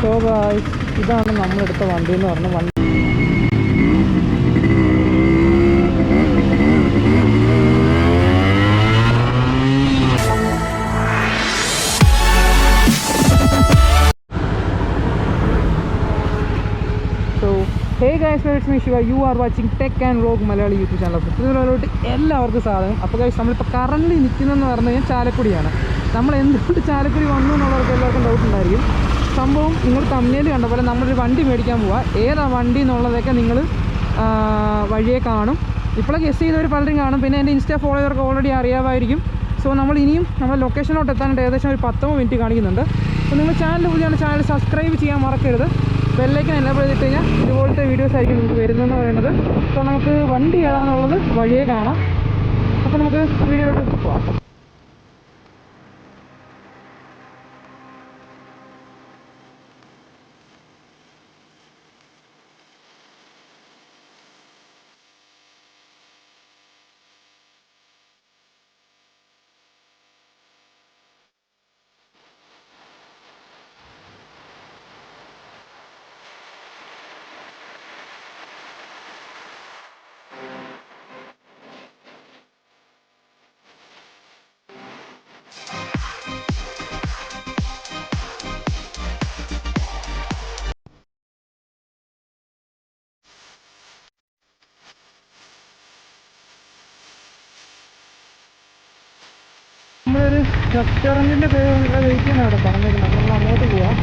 So guys, ഇതാണ് നമ്മളെടുത്ത വണ്ടി എന്ന് പറഞ്ഞ വണ്ടി. Hey guys, it's me Shiva. You are watching Tech and Vlog Malayali YouTube channel. ഇതിലോട്ട് എല്ലാവർക്കും സ്വാഗതം. അപ്പോൾ ഗൈസ്, നമ്മളിപ്പോൾ കറൻ്റ് നിൽക്കുന്നതെന്ന് പറഞ്ഞു കഴിഞ്ഞാൽ ചാലക്കുടിയാണ്. നമ്മൾ എന്തുകൊണ്ട് ചാലക്കുടി വന്നു എന്നുള്ളവർക്ക് എല്ലാവർക്കും ഡൗട്ട് ഉണ്ടായിരിക്കും. സംഭവം നിങ്ങൾ തമ്മിൽ കണ്ട പോലെ നമ്മളൊരു വണ്ടി മേടിക്കാൻ പോവുക. ഏതാ വണ്ടി എന്നുള്ളതൊക്കെ നിങ്ങൾ വഴിയെ കാണും. ഇപ്പോഴൊക്കെ ഗസ് ചെയ്തവർ പലരും കാണും. പിന്നെ എൻ്റെ ഇൻസ്റ്റാ ഫോളോ ചെയ്തവർക്ക് ഓൾറെഡി അറിയാമായിരിക്കും. സോ നമ്മൾ ഇനിയും നമ്മുടെ ലൊക്കേഷനിലോട്ട് എത്താനായിട്ട് ഏകദേശം ഒരു 10 മിനിറ്റ് കാണിക്കുന്നുണ്ട്. അപ്പോൾ നിങ്ങൾ ചാനൽ പുതിയാണ്, ചാനൽ സബ്സ്ക്രൈബ് ചെയ്യാൻ മറക്കരുത്. ബെല്ലൈക്കൻ എന്നെ ചെയ്തിട്ട് കഴിഞ്ഞാൽ ഇതുപോലത്തെ വീഡിയോസ് ആയിരിക്കും നമുക്ക് വരുന്നതെന്ന് പറയുന്നത്. അപ്പോൾ നമുക്ക് വണ്ടി ഏതാണെന്നുള്ളത് വഴിയെ കാണാം. അപ്പോൾ നമുക്ക് വീഡിയോയിലോട്ട് പോകാം. നമ്മളൊരു റെസ്റ്റോറൻറ്റിൻ്റെ പേര് വെയിറ്റ് അവിടെ പറഞ്ഞിരുന്നത്. നമ്മൾ അങ്ങോട്ട് പോവാം.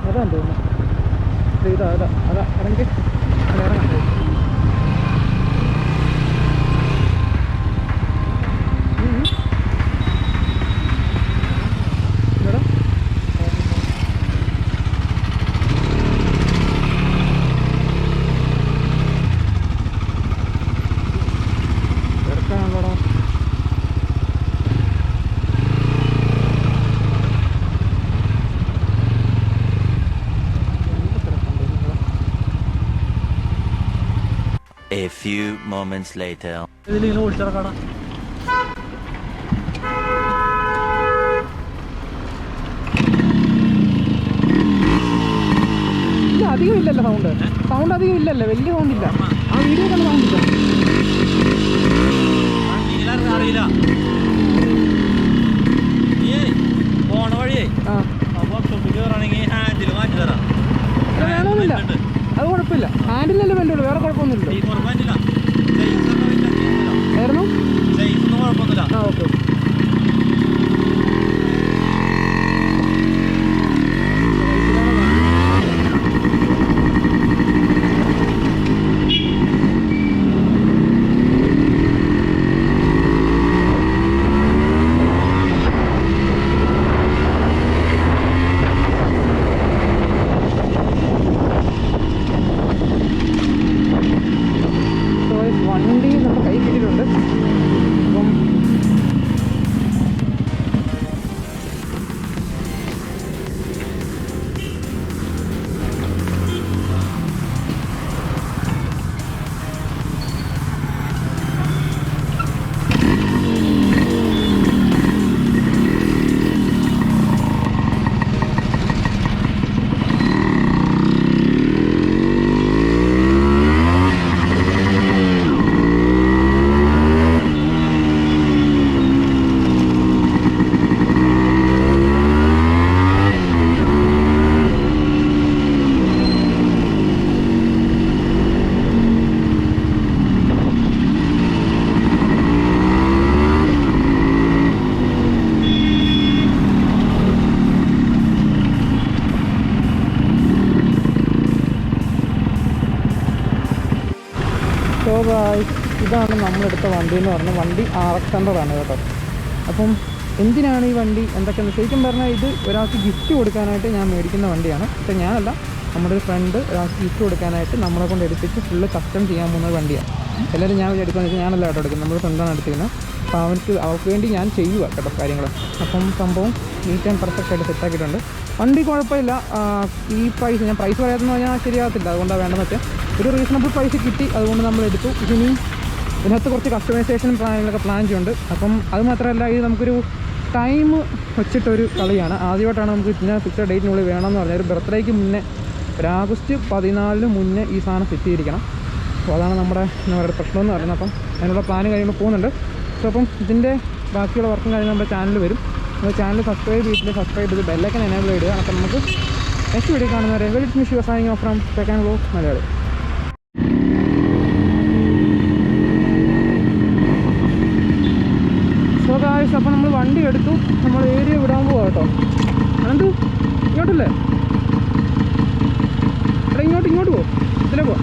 അതാ തോന്നുന്നു. ഇതാ അതാ അതാ ഇറങ്ങി ഇറങ്ങാം. A few moments later. ഇതിലിങ്ങനെ ഓടിച്ചിറക്കണം. ഇല്ല, അധികം ഇല്ലല്ലോ സൗണ്ട് അധികം ഇല്ലല്ലോ, വലിയ സൗണ്ട് ഇല്ല. ആ വീഡിയോ കണ്ട് സൗണ്ട് ഇല്ല. അറിയില്ല പോണ വഴിയേ ഹാൻഡിൽ മാറ്റി തരാം. വേണമെന്നില്ല, അത് കുഴപ്പമില്ല. ഹാൻഡിലല്ലേ വേണ്ടുള്ളൂ, വേറെ കുഴപ്പമൊന്നുമില്ല. ആയിരുന്നു കുഴപ്പമൊന്നുമില്ല. ആ ഓക്കെ. വണ്ടി നമ്മുടെ കൈ കിട്ടിയിട്ടുണ്ട്. അപ്പം സോ ഗായ്സ്, ഇതാണ് നമ്മളെടുത്ത വണ്ടി എന്ന് പറഞ്ഞാൽ വണ്ടി RX100 ആണ് കേട്ടോ. അപ്പം എന്തിനാണ് ഈ വണ്ടി എന്തൊക്കെയാണ് ശരിക്കും പറഞ്ഞാൽ, ഇത് ഒരാൾക്ക് ഗിഫ്റ്റ് കൊടുക്കാനായിട്ട് ഞാൻ മേടിക്കുന്ന വണ്ടിയാണ്. പക്ഷേ ഞാനല്ല, നമ്മുടെ ഒരു ഫ്രണ്ട് ഒരാൾക്ക് ഗിഫ്റ്റ് കൊടുക്കാനായിട്ട് നമ്മളെ കൊണ്ട് എടുത്തിട്ട് ഫുള്ള് കസ്റ്റം ചെയ്യാൻ പോകുന്ന വണ്ടിയാണ്. എല്ലാവരും ഞാൻ എടുക്കുന്നത് ഞാനല്ല കേട്ടോ എടുക്കുന്നത്, നമ്മുടെ ഫ്രണ്ടാണ് എടുത്തിരിക്കുന്നത്. അപ്പോൾ അവർക്ക് വേണ്ടി ഞാൻ ചെയ്യുക കേട്ടോ കാര്യങ്ങൾ. അപ്പം സംഭവം നീറ്റ് ആൻഡ് പെർഫെക്റ്റ് ആയിട്ട് സെറ്റാക്കിയിട്ടുണ്ട്. വണ്ടി കുഴപ്പമില്ല. ഈ പ്രൈസ് ഞാൻ പ്രൈസ് പറയാമെന്ന് പറഞ്ഞാൽ ശരിയാകത്തില്ല, അതുകൊണ്ടാണ് വേണ്ടെന്ന് വെച്ചാൽ ഒരു റീസണബിൾ പ്രൈസ് കിട്ടി, അതുകൊണ്ട് നമ്മൾ എടുത്തു. ഇനി ഇതിനകത്ത് കുറച്ച് കസ്റ്റമൈസേഷനും പ്ലാനുകളൊക്കെ പ്ലാൻ ചെയ്യുന്നുണ്ട്. അപ്പം അത് മാത്രമല്ല, ഇത് നമുക്കൊരു ടൈം വെച്ചിട്ടൊരു കളിയാണ്. ആദ്യമായിട്ടാണ് നമുക്ക് ഇന്ന ഫിക്സഡ് ഡേറ്റിനുള്ളിൽ വേണമെന്ന് പറഞ്ഞാൽ ഒരു ബർത്ത്ഡേക്ക് മുന്നേ ഒരു ആഗസ്റ്റ് 14 മുന്നേ ഈ സാധനം സെറ്റ് ചെയ്തിരിക്കണം. അപ്പോൾ അതാണ് നമ്മുടെ എന്താ പറയുക പ്രശ്നമെന്ന് പറയുന്നത്. അപ്പം അതിനുള്ള പ്ലാനും കാര്യങ്ങൾ പോകുന്നുണ്ട്. സോ അപ്പം ഇതിൻ്റെ ബാക്കിയുള്ള വർക്കും കാര്യം നമ്മുടെ ചാനൽ വരും. നമ്മുടെ ചാനൽ സബ്സ്ക്രൈബ് ചെയ്ത് ബെല്ലൈക്കൻ എനേബിൾ ചെയ്യുക. അപ്പോൾ നമുക്ക് നെക്സ്റ്റ് വീഡിയോ കാണുന്നവരെ വെൽറ്റ് മിഷ് signing off from tech and vlog Malayali. So guys, അപ്പോൾ നമ്മൾ വണ്ടി എടുത്തു, നമ്മൾ ഏരിയ വിടാൻ പോവാം കേട്ടോ. അനന്തു ഇങ്ങോട്ടല്ലേ? എടാ ഇങ്ങോട്ട് പോകും, ഇതിലേ പോവാം.